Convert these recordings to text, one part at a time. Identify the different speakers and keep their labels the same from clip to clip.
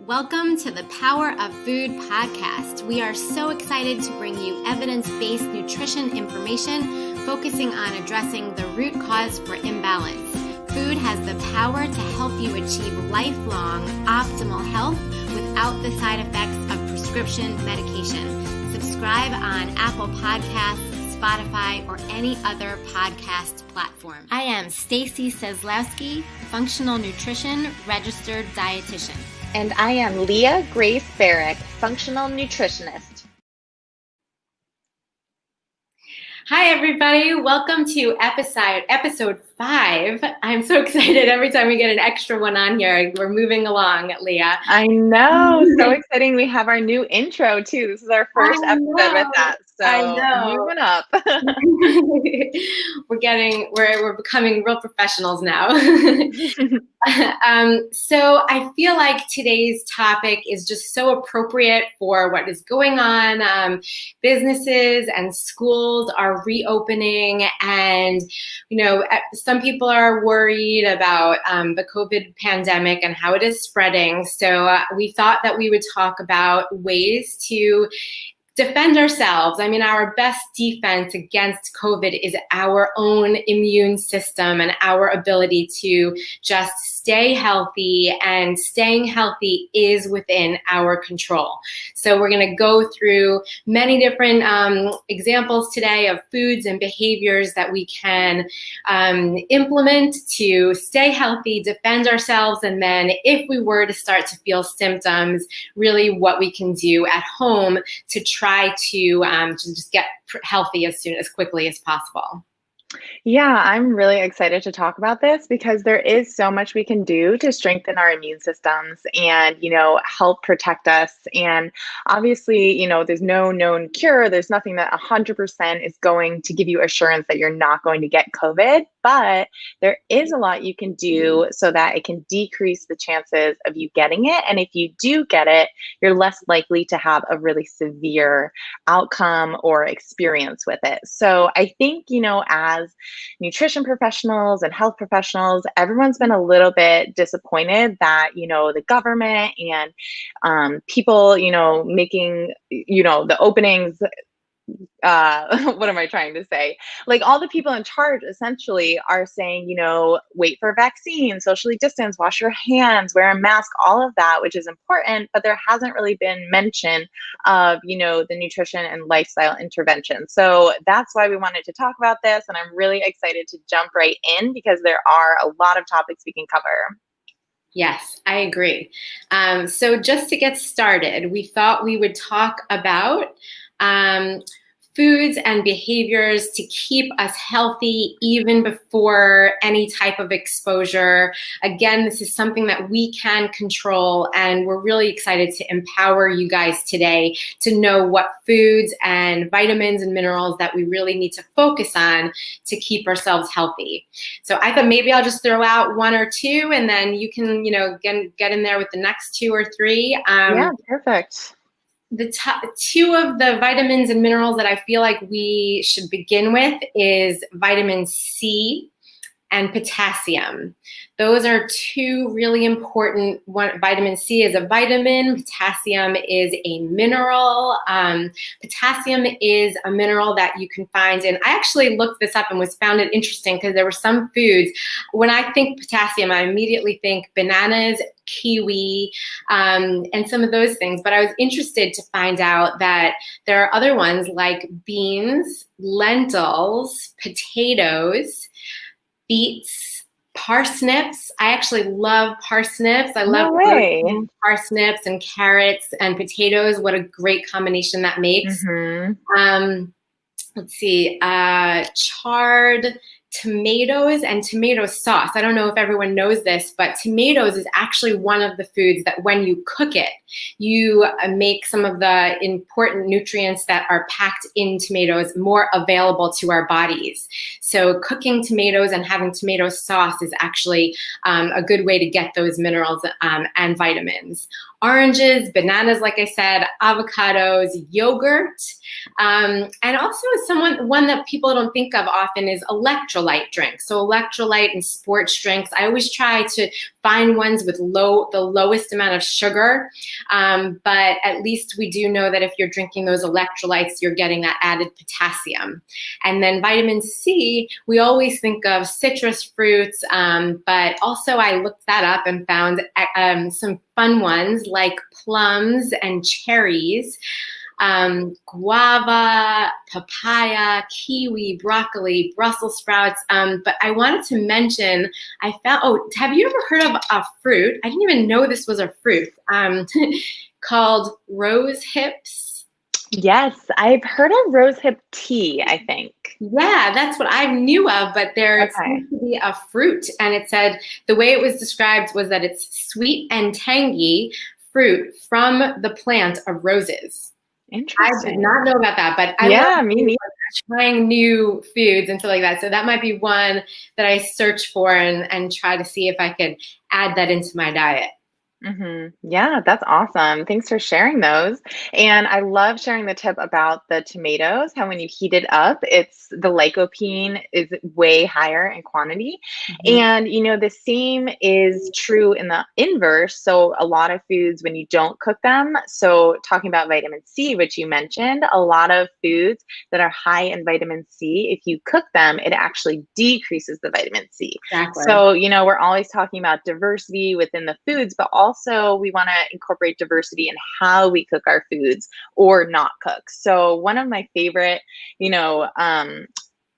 Speaker 1: Welcome to the Power of Food podcast. We are so excited to bring you evidence-based nutrition information focusing on addressing the root cause for imbalance. Food has the power to help you achieve lifelong optimal health without the side effects of prescription medication. Subscribe on Apple Podcasts, Spotify, or any other podcast platform. I am Stacy Seslowski, functional nutrition registered dietitian.
Speaker 2: And I am Leah Grace Barrick, functional nutritionist.
Speaker 1: Hi, everybody. Welcome to episode 5. I'm so excited every time we get an extra one on here. We're moving along, Leah.
Speaker 2: I know. So exciting. We have our new intro, too. This is our first episode with that. So moving up.
Speaker 1: We're becoming real professionals now. So I feel like today's topic is just so appropriate for what is going on. Businesses and schools are reopening, and some people are worried about the COVID pandemic and how it is spreading. So we thought that we would talk about ways to defend ourselves. I mean, our best defense against COVID is our own immune system and our ability to just stay healthy, and staying healthy is within our control. So we're going to go through many different examples today of foods and behaviors that we can implement to stay healthy, defend ourselves, and then if we were to start to feel symptoms, really what we can do at home to try to just get healthy as quickly as possible.
Speaker 2: Yeah, I'm really excited to talk about this because there is so much we can do to strengthen our immune systems and, help protect us. And obviously, there's no known cure. There's nothing that 100% is going to give you assurance that you're not going to get COVID, but there is a lot you can do so that it can decrease the chances of you getting it. And if you do get it, you're less likely to have a really severe outcome or experience with it. So I think, as nutrition professionals and health professionals, everyone's been a little bit disappointed that, the government and people, making, the openings, what am I trying to say? Like all the people in charge essentially are saying, wait for a vaccine, socially distance, wash your hands, wear a mask, all of that, which is important, but there hasn't really been mention of, the nutrition and lifestyle intervention. So that's why we wanted to talk about this. And I'm really excited to jump right in because there are a lot of topics we can cover.
Speaker 1: Yes, I agree. So just to get started, we thought we would talk about foods and behaviors to keep us healthy even before any type of exposure. Again, this is something that we can control, and we're really excited to empower you guys today to know what foods and vitamins and minerals that we really need to focus on to keep ourselves healthy. So I thought maybe I'll just throw out one or two, and then you can, get in there with the next 2 or 3.
Speaker 2: Yeah, perfect.
Speaker 1: The top 2 of the vitamins and minerals that I feel like we should begin with is vitamin C and potassium. Those are 2 really important. Vitamin C is a vitamin, potassium is a mineral. Potassium is a mineral that you can find in, I actually looked this up and found it interesting because there were some foods. When I think potassium, I immediately think bananas, kiwi, and some of those things. But I was interested to find out that there are other ones like beans, lentils, potatoes, beets, parsnips. I actually love parsnips. I love parsnips and carrots and potatoes. What a great combination that makes.
Speaker 2: Mm-hmm.
Speaker 1: Let's see, chard tomatoes and tomato sauce. I don't know if everyone knows this, but tomatoes is actually one of the foods that when you cook it, you make some of the important nutrients that are packed in tomatoes more available to our bodies. So cooking tomatoes and having tomato sauce is actually a good way to get those minerals and vitamins. Oranges, bananas, like I said, avocados, yogurt, and also one that people don't think of often is electrolytes. electrolyte drinks. So electrolyte and sports drinks, I always try to find ones with the lowest amount of sugar. But at least we do know that if you're drinking those electrolytes, you're getting that added potassium. And then vitamin C, we always think of citrus fruits, but also I looked that up and found some fun ones like plums and cherries, guava, papaya, kiwi, broccoli, Brussels sprouts. But I wanted to mention, have you ever heard of a fruit? I didn't even know this was a fruit, called rose hips.
Speaker 2: Yes, I've heard of rosehip tea, I think.
Speaker 1: Yeah, that's what I knew of, but there seems to be a fruit, and it said the way it was described was that it's sweet and tangy fruit from the plant of roses.
Speaker 2: Interesting.
Speaker 1: I did not know about that, but I love
Speaker 2: me neither.
Speaker 1: trying new foods and stuff like that. So that might be one that I search for and try to see if I could add that into my diet.
Speaker 2: Yeah, that's awesome. Thanks for sharing those. And I love sharing the tip about the tomatoes, how when you heat it up, the lycopene is way higher in quantity. And the same is true in the inverse. So a lot of foods when you don't cook them, so talking about vitamin C, which you mentioned, a lot of foods that are high in vitamin C, if you cook them, it actually decreases the vitamin C.
Speaker 1: Exactly.
Speaker 2: So, we're always talking about diversity within the foods, but also we want to incorporate diversity in how we cook our foods or not cook. So one of my favorite,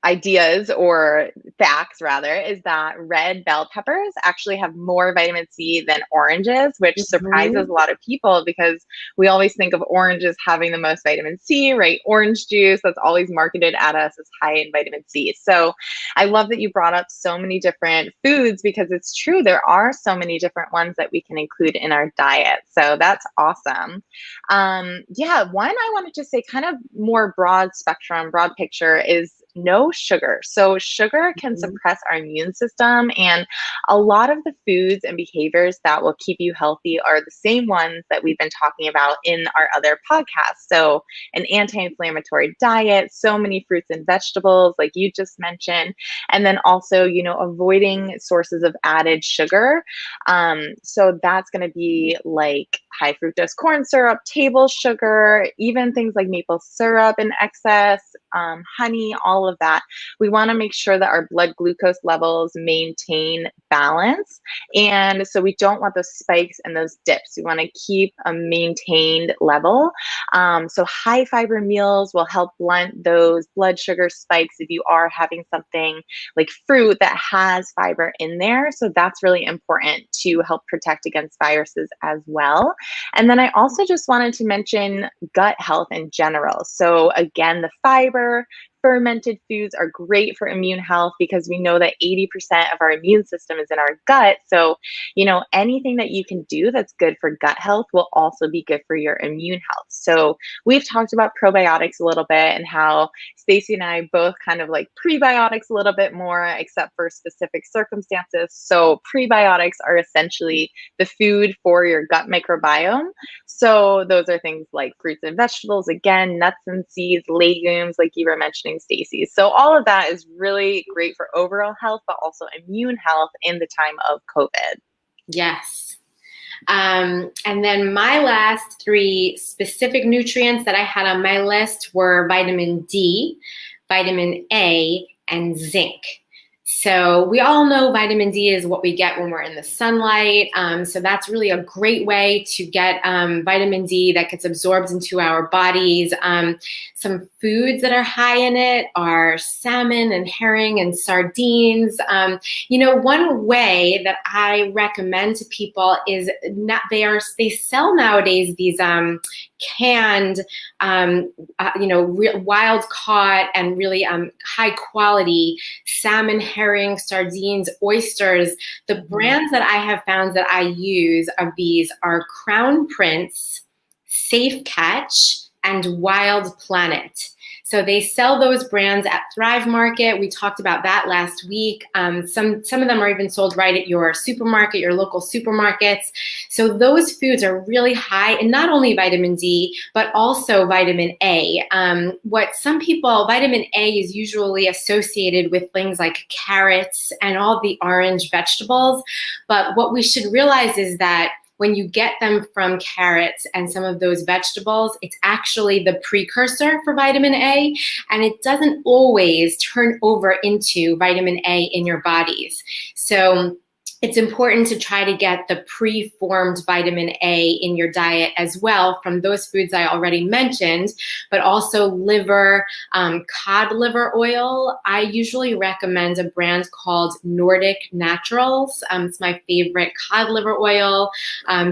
Speaker 2: ideas or facts rather is that red bell peppers actually have more vitamin C than oranges, which surprises a lot of people because we always think of oranges having the most vitamin C, right? Orange juice that's always marketed at us as high in vitamin C. So I love that you brought up so many different foods because it's true, there are so many different ones that we can include in our diet. So that's awesome. One I wanted to say kind of more broad spectrum, broad picture is no sugar. So sugar can suppress our immune system, and a lot of the foods and behaviors that will keep you healthy are the same ones that we've been talking about in our other podcasts. So an anti-inflammatory diet, so many fruits and vegetables like you just mentioned, and then also, avoiding sources of added sugar. So that's going to be like high fructose corn syrup, table sugar, even things like maple syrup in excess, honey, all of that. We want to make sure that our blood glucose levels maintain balance. And so we don't want those spikes and those dips. We want to keep a maintained level. So high fiber meals will help blunt those blood sugar spikes if you are having something like fruit that has fiber in there. So that's really important to help protect against viruses as well. And then I also just wanted to mention gut health in general. So again, the fiber, fermented foods are great for immune health because we know that 80% of our immune system is in our gut. So, anything that you can do that's good for gut health will also be good for your immune health. So we've talked about probiotics a little bit and how Stacey and I both kind of like prebiotics a little bit more, except for specific circumstances. So prebiotics are essentially the food for your gut microbiome. So those are things like fruits and vegetables, again, nuts and seeds, legumes, like you were mentioning, Stacey. So all of that is really great for overall health, but also immune health in the time of COVID.
Speaker 1: Yes. And then my last 3 specific nutrients that I had on my list were vitamin D, vitamin A, and zinc. So we all know vitamin D is what we get when we're in the sunlight. So that's really a great way to get vitamin D that gets absorbed into our bodies. Some foods that are high in it are salmon and herring and sardines. One way that I recommend to people is they sell nowadays these canned, wild caught and really high quality salmon, herring, sardines, oysters. The brands that I have found that I use of these are Crown Prince, Safe Catch, and Wild Planet. So they sell those brands at Thrive Market. We talked about that last week. Some of them are even sold right at your supermarket, your local supermarkets. So those foods are really high in not only vitamin D, but also vitamin A. Vitamin A is usually associated with things like carrots and all the orange vegetables. But what we should realize is that when you get them from carrots and some of those vegetables, it's actually the precursor for vitamin A, and it doesn't always turn over into vitamin A in your bodies. So it's important to try to get the preformed vitamin A in your diet as well from those foods I already mentioned, but also liver, cod liver oil. I usually recommend a brand called Nordic Naturals. It's my favorite cod liver oil.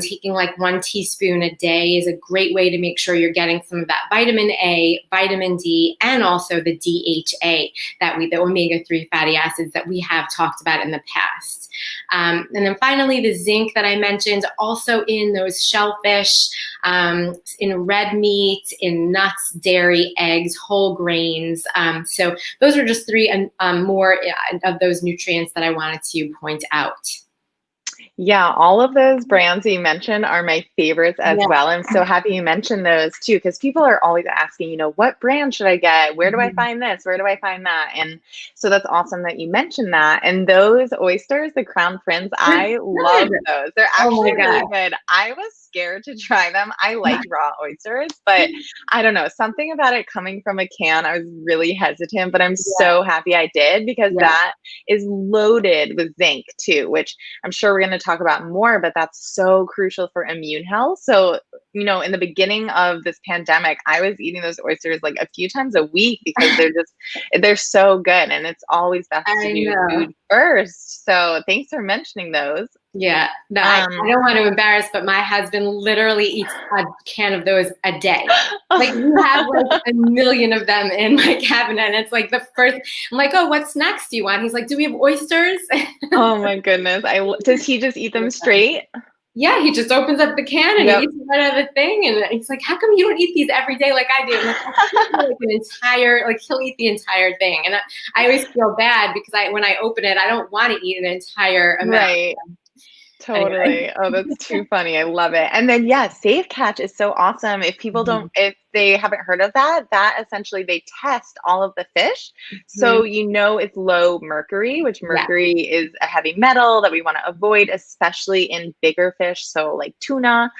Speaker 1: Taking like 1 teaspoon a day is a great way to make sure you're getting some of that vitamin A, vitamin D, and also the DHA, the omega-3 fatty acids that we have talked about in the past. And then finally, the zinc that I mentioned, also in those shellfish, in red meat, in nuts, dairy, eggs, whole grains. So those are just 3 more of those nutrients that I wanted to point out.
Speaker 2: Yeah, all of those brands that you mentioned are my favorites as
Speaker 1: Yeah.
Speaker 2: well. I'm so happy you mentioned those too, because people are always asking, what brand should I get? Where do I find this? Where do I find that? And so that's awesome that you mentioned that. And those oysters, the Crown Prince, I love those. They're
Speaker 1: Oh my
Speaker 2: actually really
Speaker 1: God.
Speaker 2: good. I was scared to try them. I like raw oysters, but I don't know, something about it coming from a can, I was really hesitant, but I'm so happy I did, because that is loaded with zinc too, which I'm sure we're going to talk about more, but that's so crucial for immune health. So, in the beginning of this pandemic, I was eating those oysters like a few times a week, because they're so good, and it's always best to do food first. So thanks for mentioning those.
Speaker 1: Yeah, no, I don't want to embarrass, but my husband literally eats a can of those a day. Like, we have like a million of them in my cabinet, and it's like the first. I'm like, oh, what snacks do you want? He's like, do we have oysters?
Speaker 2: Oh my goodness! Does he just eat them straight?
Speaker 1: Yeah, he just opens up the can and he eats right out of the thing, and he's like, how come you don't eat these every day like I do? I'm like, he'll eat the entire thing, and I always feel bad because when I open it, I don't want to eat an entire amount.
Speaker 2: Right. Totally. Oh, that's too funny. I love it. And then, Safe Catch is so awesome. If if they haven't heard of that essentially they test all of the fish. So, it's low mercury, which mercury is a heavy metal that we want to avoid, especially in bigger fish. So like tuna.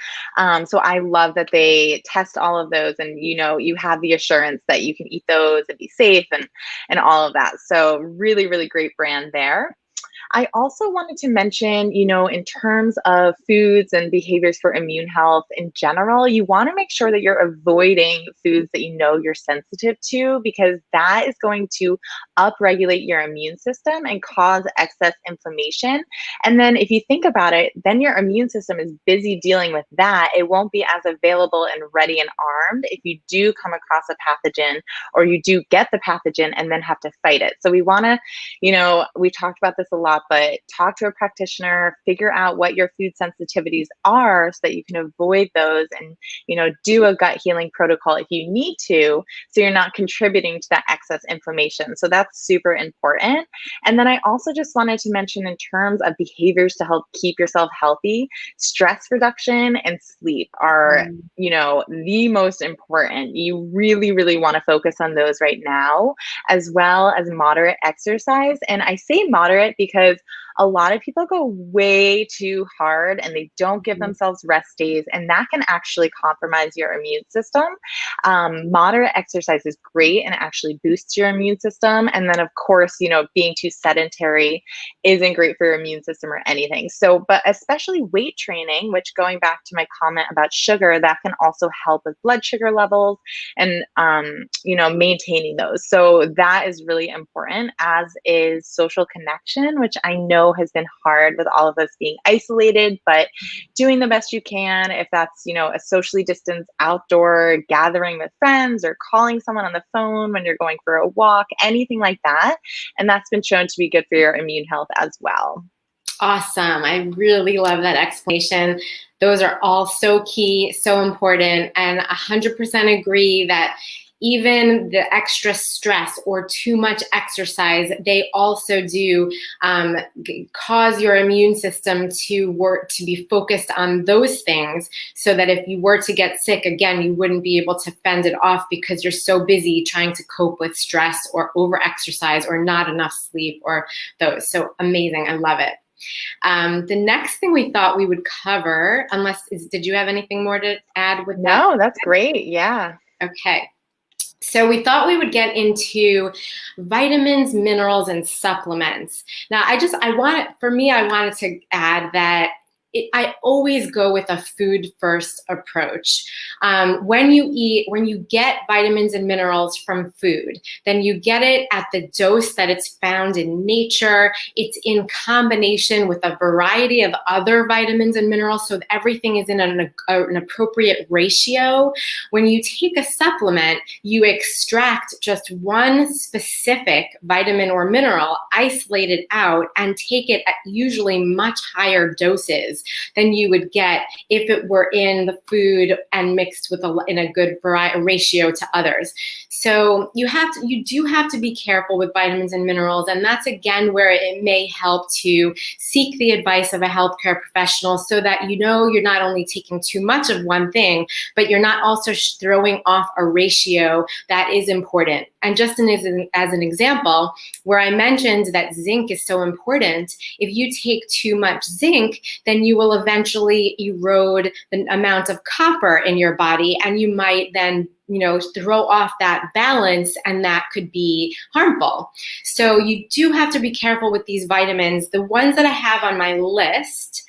Speaker 2: So I love that they test all of those, and, you have the assurance that you can eat those and be safe and all of that. So really, really great brand there. I also wanted to mention, in terms of foods and behaviors for immune health in general, you want to make sure that you're avoiding foods that you're sensitive to, because that is going to upregulate your immune system and cause excess inflammation. And then if you think about it, then your immune system is busy dealing with that. It won't be as available and ready and armed if you do come across a pathogen, or you do get the pathogen and then have to fight it. So we want to, we talked about this a lot, but talk to a practitioner, figure out what your food sensitivities are so that you can avoid those, and, do a gut healing protocol if you need to, so you're not contributing to that excess inflammation. So that's super important. And then I also just wanted to mention, in terms of behaviors to help keep yourself healthy, stress reduction and sleep are, the most important. You really, really want to focus on those right now, as well as moderate exercise. And I say moderate because a lot of people go way too hard and they don't give themselves rest days, and that can actually compromise your immune system. Moderate exercise is great and actually boosts your immune system. And then, of course, being too sedentary isn't great for your immune system or anything. So, but especially weight training, which, going back to my comment about sugar, that can also help with blood sugar levels and, maintaining those. So that is really important, as is social connection, which I know has been hard with all of us being isolated, but doing the best you can. If that's, a socially distanced outdoor gathering with friends, or calling someone on the phone when you're going for a walk, anything like that. And that's been shown to be good for your immune health as well.
Speaker 1: Awesome. I really love that explanation. Those are all so key, so important, and 100% agree that even the extra stress or too much exercise, they also do cause your immune system to work, to be focused on those things, so that if you were to get sick, again, you wouldn't be able to fend it off because you're so busy trying to cope with stress or over exercise or not enough sleep or those. So amazing. I love it. The next thing we thought we would cover, did you have anything more to add with that?
Speaker 2: No, that's great. Yeah.
Speaker 1: Okay. So we thought we would get into vitamins, minerals, and supplements. Now, I wanted to add that I always go with a food first approach. When you get vitamins and minerals from food, then you get it at the dose that it's found in nature. It's in combination with a variety of other vitamins and minerals, so that everything is in an appropriate ratio. When you take a supplement, you extract just one specific vitamin or mineral, isolate it out, and take it at usually much higher doses than you would get if it were in the food and mixed with in a good ratio to others. So you do have to be careful with vitamins and minerals, and that's again where it may help to seek the advice of a healthcare professional, so that you're not only taking too much of one thing, but you're not also throwing off a ratio that is important. And just as an example, where I mentioned that zinc is so important, if you take too much zinc, then you will eventually erode the amount of copper in your body, and you might then throw off that balance, and that could be harmful. So you do have to be careful with these vitamins. The ones that I have on my list,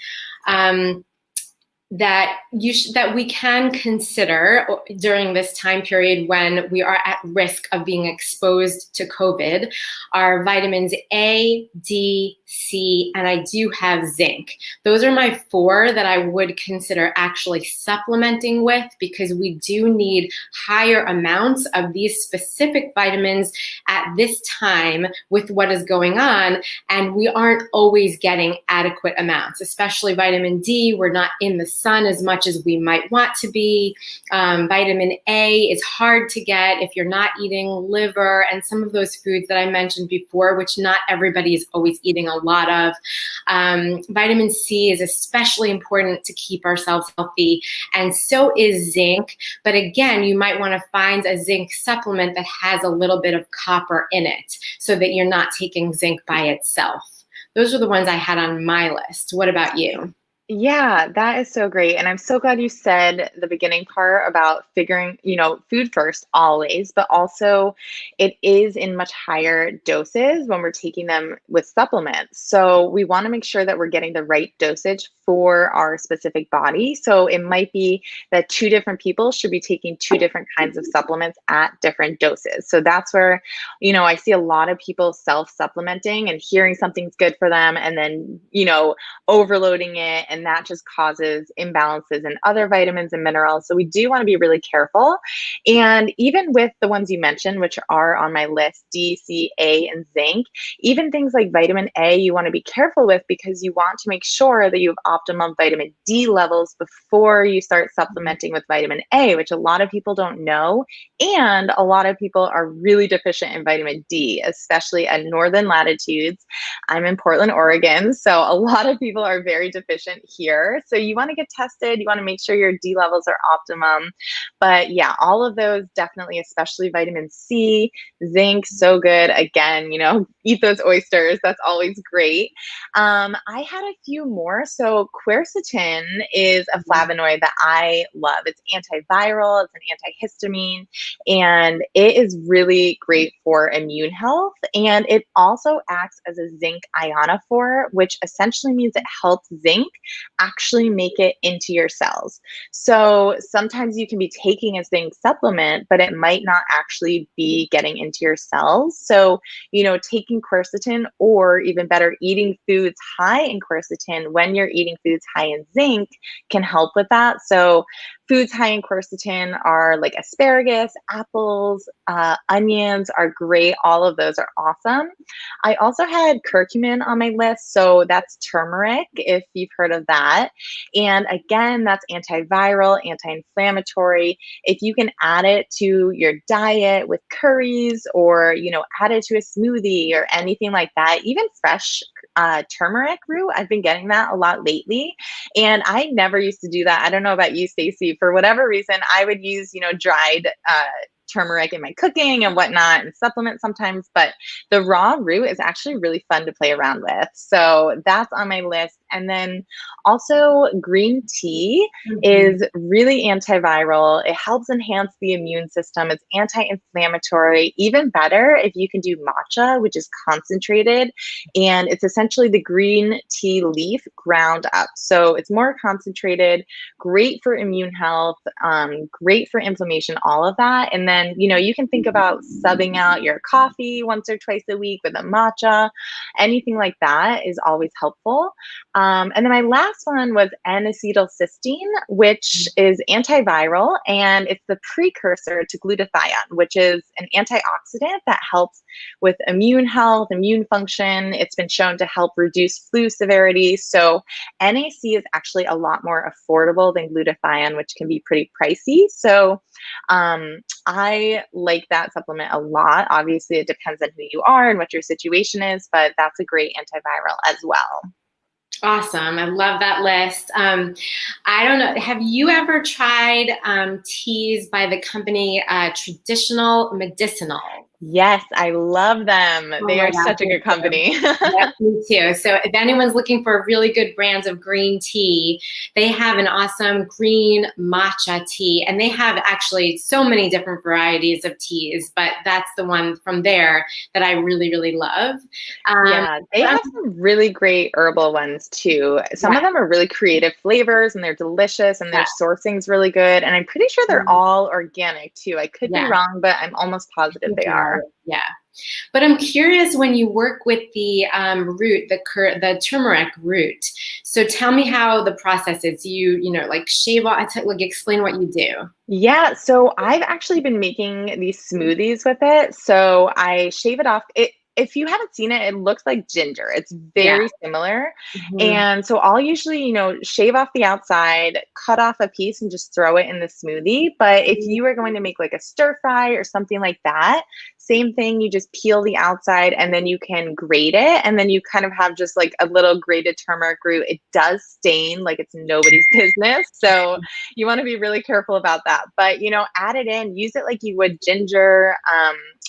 Speaker 1: that we can consider during this time period when we are at risk of being exposed to COVID are vitamins A, D, C, and I do have zinc. Those are my 4 that I would consider actually supplementing with, because we do need higher amounts of these specific vitamins at this time with what is going on, and we aren't always getting adequate amounts, especially vitamin D. We're not in the sun as much as we might want to be. Vitamin A is hard to get if you're not eating liver and some of those foods that I mentioned before, which not everybody is always eating a lot of. Vitamin C is especially important to keep ourselves healthy, and so is zinc. But again, you might want to find a zinc supplement that has a little bit of copper in it, so that you're not taking zinc by itself. Those are the ones I had on my list. What about you?
Speaker 2: Yeah, that is so great. And I'm so glad you said the beginning part about figuring, food first always, but also it is in much higher doses when we're taking them with supplements. So we want to make sure that we're getting the right dosage for our specific body. So it might be that 2 different people should be taking 2 different kinds of supplements at different doses. So that's where, I see a lot of people self-supplementing and hearing something's good for them and then, overloading it. And that just causes imbalances in other vitamins and minerals. So we do want to be really careful. And even with the ones you mentioned, which are on my list, D, C, A, and zinc, even things like vitamin A, you want to be careful with, because you want to make sure that you have optimum vitamin D levels before you start supplementing with vitamin A, which a lot of people don't know. And a lot of people are really deficient in vitamin D, especially at northern latitudes. I'm in Portland, Oregon, so a lot of people are very deficient here. So you want to get tested. You want to make sure your D levels are optimum. But yeah, all of those definitely, especially vitamin C, zinc, so good. Again, eat those oysters. That's always great. I had a few more. So quercetin is a flavonoid that I love. It's antiviral, it's an antihistamine, and it is really great for immune health. And it also acts as a zinc ionophore, which essentially means it helps zinc actually make it into your cells. So sometimes you can be taking a zinc supplement, but it might not actually be getting into your cells. So, taking quercetin, or even better, eating foods high in quercetin when you're eating eating foods high in zinc can help with that. So foods high in quercetin are like asparagus, apples, onions are great. All of those are awesome. I also had curcumin on my list. So that's turmeric, if you've heard of that. And again, that's antiviral, anti-inflammatory. If you can add it to your diet with curries, or, add it to a smoothie or anything like that, even fresh turmeric root, I've been getting that a lot lately. And I never used to do that. I don't know about you, Stacey. For whatever reason, I would use, dried turmeric in my cooking and whatnot and supplement sometimes, but the raw root is actually really fun to play around with. So that's on my list. And then also green tea is really antiviral. It helps enhance the immune system. It's anti-inflammatory. Even better if you can do matcha, which is concentrated, and it's essentially the green tea leaf ground up. So it's more concentrated, great for immune health, great for inflammation, all of that. And then, you can think about subbing out your coffee once or twice a week with a matcha. Anything like that is always helpful. And then my last one was N-acetylcysteine, which is antiviral, and it's the precursor to glutathione, which is an antioxidant that helps with immune health, immune function. It's been shown to help reduce flu severity. So NAC is actually a lot more affordable than glutathione, which can be pretty pricey. So I like that supplement a lot. Obviously, it depends on who you are and what your situation is, but that's a great antiviral as well.
Speaker 1: Awesome. I love that list. I don't know. Have you ever tried teas by the company Traditional Medicinal?
Speaker 2: Yes, I love them. They are such a good company.
Speaker 1: Yep, me too. So if anyone's looking for really good brands of green tea, they have an awesome green matcha tea, and they have actually so many different varieties of teas, but that's the one from there that I really, really love.
Speaker 2: Yeah, they have some really great herbal ones too. Some of them are really creative flavors, and they're delicious, and their sourcing's really good. And I'm pretty sure they're all organic too. I could be wrong, but I'm almost positive they are.
Speaker 1: Yeah. But I'm curious, when you work with the root, the turmeric root. So tell me how the process is. You like shave off, like explain what you do.
Speaker 2: Yeah, so I've actually been making these smoothies with it. So I shave it off. If you haven't seen it, it looks like ginger. It's very similar. And so I'll usually, shave off the outside, cut off a piece and just throw it in the smoothie. But if you are going to make like a stir fry or something like that, same thing, you just peel the outside and then you can grate it. And then you kind of have just like a little grated turmeric root. It does stain like it's nobody's business. So you want to be really careful about that. But, add it in, use it like you would ginger.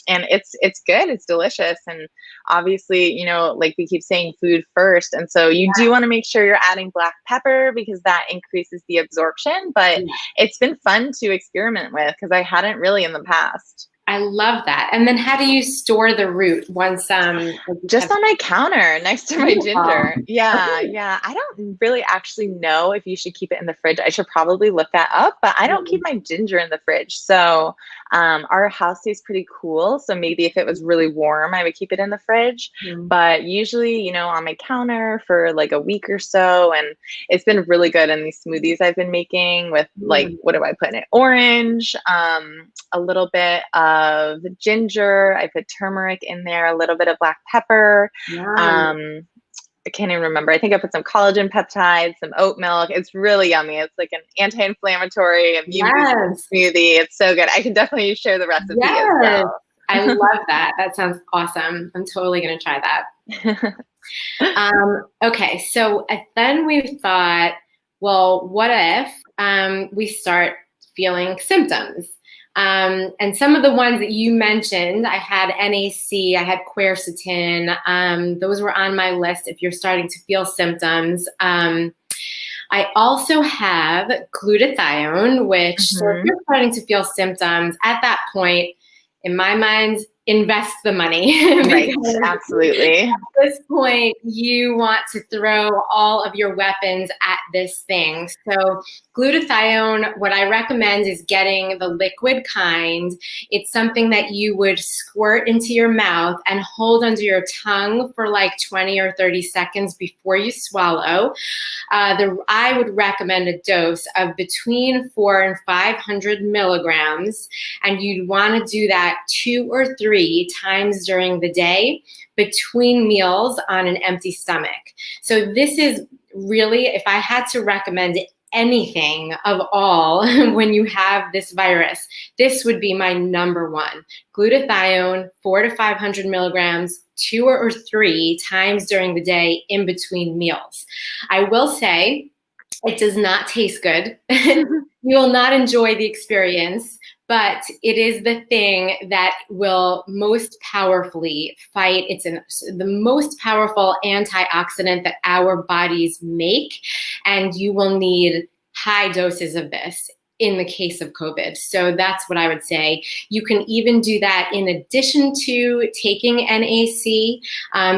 Speaker 2: And it's good. It's delicious. And obviously, like we keep saying, food first. And so you do want to make sure you're adding black pepper because that increases the absorption. But it's been fun to experiment with because I hadn't really in the past.
Speaker 1: I love that. And then how do you store the root once
Speaker 2: just on my counter next to my ginger? Yeah. I don't really actually know if you should keep it in the fridge. I should probably look that up, but I don't keep my ginger in the fridge. So our house stays pretty cool. So maybe if it was really warm, I would keep it in the fridge. But usually, on my counter for like a week or so. And it's been really good in these smoothies I've been making with like, what do I put in it? Orange, a little bit of ginger. I put turmeric in there, a little bit of black pepper. I can't even remember. I think I put some collagen peptides, some oat milk. It's really yummy. It's like an anti-inflammatory immune smoothie. It's so good. I can definitely share the recipe as well.
Speaker 1: I love that. That sounds awesome. I'm totally going to try that. Okay. So then we thought, well, what if we start feeling symptoms? And some of the ones that you mentioned, I had NAC, I had quercetin. Those were on my list if you're starting to feel symptoms. I also have glutathione, which so if you're starting to feel symptoms, at that point, in my mind, invest the money.
Speaker 2: Right.
Speaker 1: Because
Speaker 2: Absolutely.
Speaker 1: at this point, you want to throw all of your weapons at this thing. So glutathione, what I recommend is getting the liquid kind. It's something that you would squirt into your mouth and hold under your tongue for like 20 or 30 seconds before you swallow. I would recommend a dose of between 400 and 500 milligrams, and you'd want to do that 2 or 3 times during the day between meals on an empty stomach. So this is really, if I had to recommend anything of all when you have this virus, this would be my number one. Glutathione, 400 to 500 milligrams, 2 or 3 times during the day in between meals. I will say it does not taste good. You will not enjoy the experience, but it is the thing that will most powerfully fight. It's the most powerful antioxidant that our bodies make, and you will need high doses of this in the case of COVID. So that's what I would say. You can even do that in addition to taking NAC,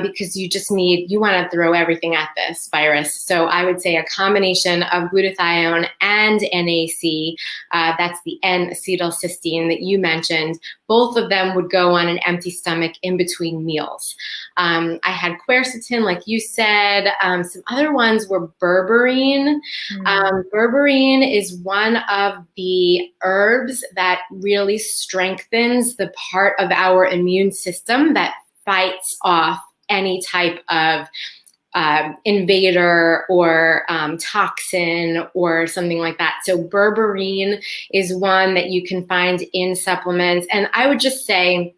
Speaker 1: because you want to throw everything at this virus. So I would say a combination of glutathione and NAC, that's the N-acetylcysteine that you mentioned, both of them would go on an empty stomach in between meals. I had quercetin, like you said. Some other ones were berberine. Berberine is one of the herbs that really strengthens the part of our immune system that fights off any type of invader or toxin or something like that. So berberine is one that you can find in supplements. And I would just say,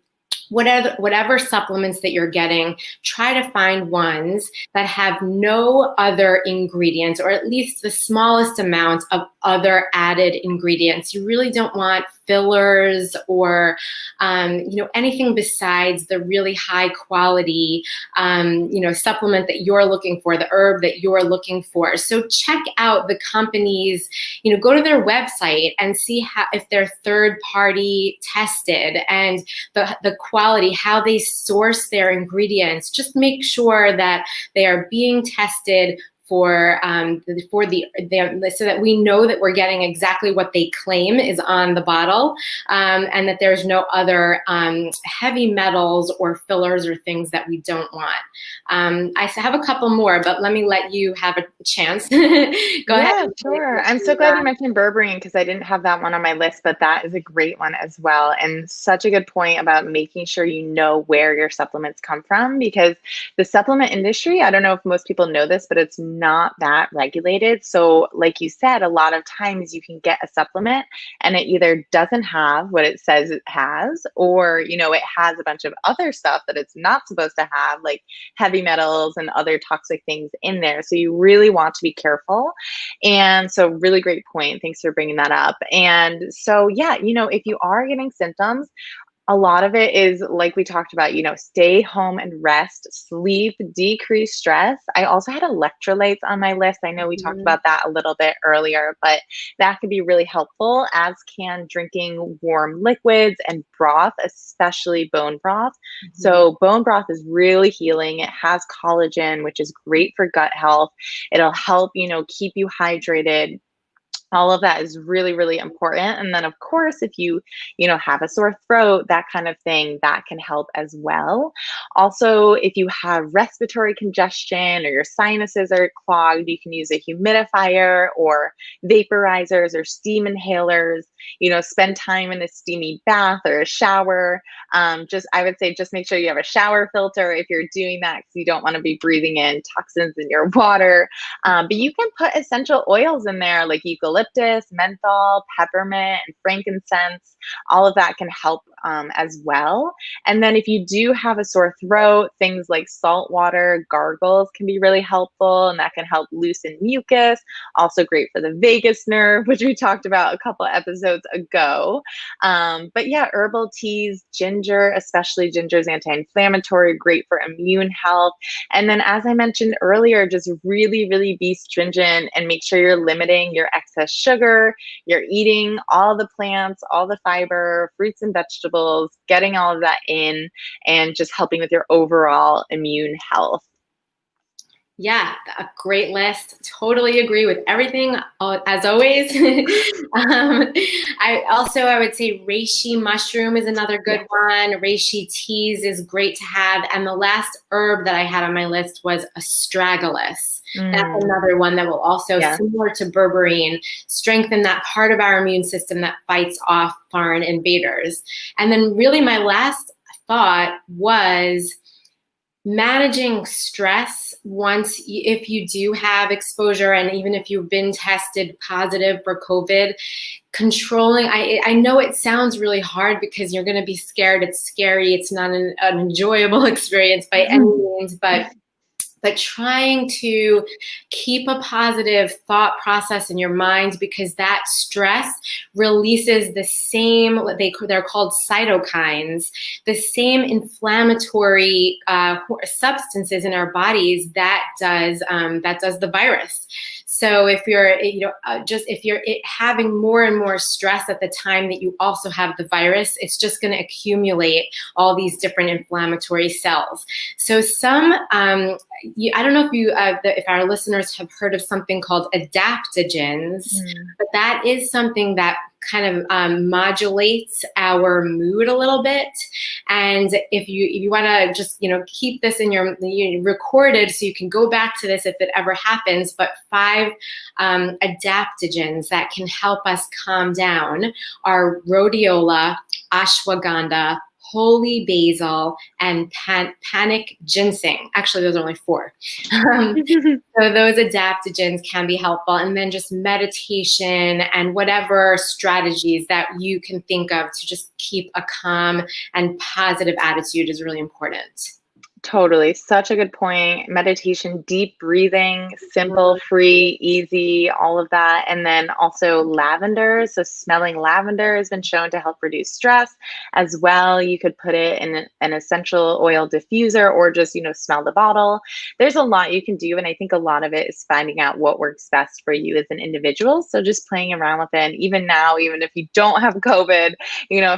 Speaker 1: whatever supplements that you're getting, try to find ones that have no other ingredients, or at least the smallest amount of other added ingredients. You really don't want fillers or anything besides the really high quality supplement that you're looking for, the herb that you're looking for. So check out the companies, go to their website and see if they're third party tested, and the quality, how they source their ingredients. Just make sure that they are being tested so that we know that we're getting exactly what they claim is on the bottle, and that there's no other heavy metals or fillers or things that we don't want. I have a couple more, but let me let you have a chance. Go ahead.
Speaker 2: Yeah, sure. I'm so glad you mentioned berberine because I didn't have that one on my list, but that is a great one as well. And such a good point about making sure you know where your supplements come from, because the supplement industry, I don't know if most people know this, but it's not that regulated. So like you said, a lot of times you can get a supplement and it either doesn't have what it says it has, or, it has a bunch of other stuff that it's not supposed to have, like heavy metals and other toxic things in there. So you really want to be careful. And so really great point. Thanks for bringing that up. And so, yeah, if you are getting symptoms, a lot of it is like we talked about, stay home and rest, sleep, decrease stress. I also had electrolytes on my list. I know we talked about that a little bit earlier, but that could be really helpful, as can drinking warm liquids and broth, especially bone broth. So bone broth is really healing. It has collagen, which is great for gut health. It'll help, keep you hydrated. All of that is really, really important. And then of course, if you have a sore throat, that kind of thing, that can help as well. Also, if you have respiratory congestion or your sinuses are clogged, you can use a humidifier or vaporizers or steam inhalers. Spend time in a steamy bath or a shower. I would say just make sure you have a shower filter if you're doing that, because you don't want to be breathing in toxins in your water. But you can put essential oils in there, like eucalyptus, menthol, peppermint, and frankincense. All of that can help as well. And then if you do have a sore throat, things like salt water, gargles can be really helpful, and that can help loosen mucus. Also great for the vagus nerve, which we talked about a couple episodes ago. But yeah, herbal teas, ginger, especially ginger is anti-inflammatory, great for immune health. And then as I mentioned earlier, just really, really be stringent and make sure you're limiting your excess sugar. You're eating all the plants, all the fiber, fruits and vegetables, vegetables, getting all of that in, and just helping with your overall immune health.
Speaker 1: Yeah, a great list. Totally agree with everything, as always. I would say reishi mushroom is another good one. Reishi teas is great to have. And the last herb that I had on my list was astragalus. That's another one that will also, similar to berberine, strengthen that part of our immune system that fights off foreign invaders. And then really my last thought was managing stress if you do have exposure, and even if you've been tested positive for COVID, controlling, I know it sounds really hard because you're going to be scared. It's scary. It's not an enjoyable experience by any means, but trying to keep a positive thought process in your mind, because that stress releases the same, they're called cytokines, the same inflammatory substances in our bodies that does the virus. So if you're, if you're having more and more stress at the time that you also have the virus, it's just going to accumulate all these different inflammatory cells. So I don't know if our listeners have heard of something called adaptogens, but that is something that kind of modulates our mood a little bit. And if you want to just, keep this in your recorded so you can go back to this if it ever happens, but 5 adaptogens that can help us calm down are rhodiola, ashwagandha, holy basil, and panic ginseng. Actually, those are only 4. So those adaptogens can be helpful. And then just meditation and whatever strategies that you can think of to just keep a calm and positive attitude is really important.
Speaker 2: Totally. Such a good point. Meditation, deep breathing, simple, free, easy, all of that. And then also lavender. So smelling lavender has been shown to help reduce stress as well. You could put it in an essential oil diffuser or just, smell the bottle. There's a lot you can do. And I think a lot of it is finding out what works best for you as an individual. So just playing around with it. And even now, even if you don't have COVID,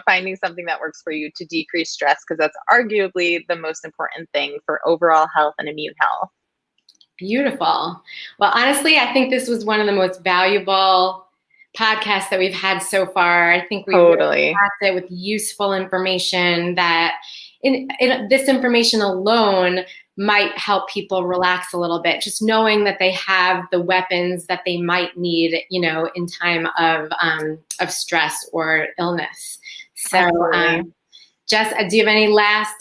Speaker 2: finding something that works for you to decrease stress, because that's arguably the most important thing for overall health and immune health.
Speaker 1: Beautiful. Well, honestly, I think this was one of the most valuable podcasts that we've had so far. I think we really packed it with useful information that this information alone might help people relax a little bit, just knowing that they have the weapons that they might need, in time of stress or illness. So, Jess, do you have any last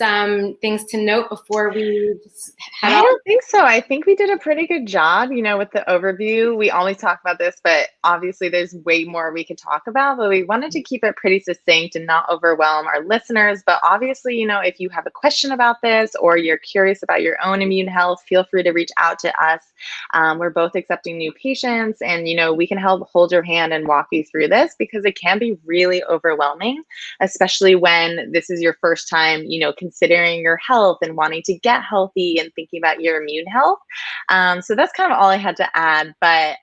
Speaker 1: things to note before we just head off?
Speaker 2: I don't think so. I think we did a pretty good job, with the overview. We always talk about this, but obviously there's way more we could talk about, but we wanted to keep it pretty succinct and not overwhelm our listeners. But obviously, if you have a question about this or you're curious about your own immune health, feel free to reach out to us. We're both accepting new patients, and, we can help hold your hand and walk you through this, because it can be really overwhelming, especially when this is your first time, considering your health and wanting to get healthy and thinking about your immune health. So that's kind of all I had to add, but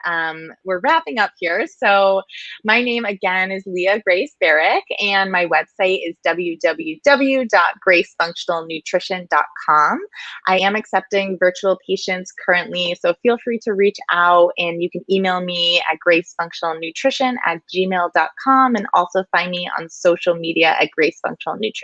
Speaker 2: we're wrapping up here. So my name again is Leah Grace Barrick, and my website is www.gracefunctionalnutrition.com. I am accepting virtual patients currently, so feel free to reach out, and you can email me at gracefunctionalnutrition@gmail.com, and also find me on social media at Grace Functional Nutrition.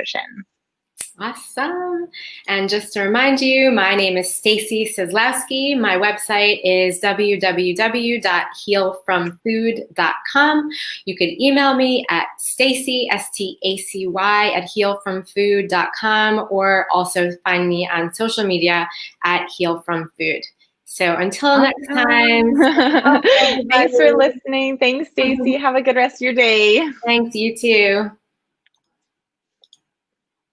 Speaker 1: Awesome. And just to remind you, my name is Stacy Kozlowski. My website is www.healfromfood.com. You could email me at Stacy, STACY, at healfromfood.com, or also find me on social media at healfromfood. So until next time.
Speaker 2: Thanks for listening. Thanks, Stacy. Have a good rest of your day.
Speaker 1: Thanks, you too.